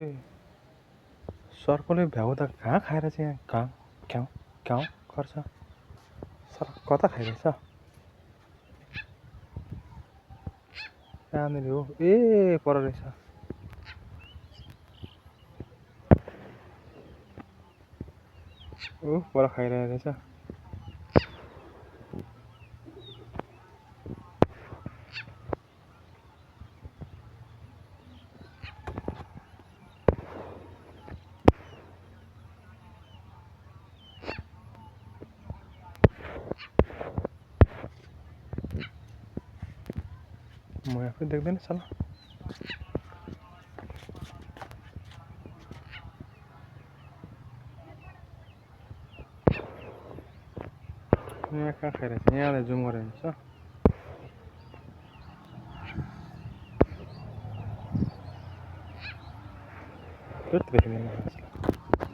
ए, सर्पले भ्याउ त कहाँ खाएर चाहिँ यहाँ घाउ घ्याउ घ्याउ गर्छ। सर कता खाइरहेछ? कहाँनिर हो? ए पर रहेछ। ऊ पर खाइरहेको रहेछ। म आफै देख्दैन साला। यहाँ कहाँ खाइरहेछ? यहाँलाई जुम गरेर हुन्छ। त्यति देखिँदैन।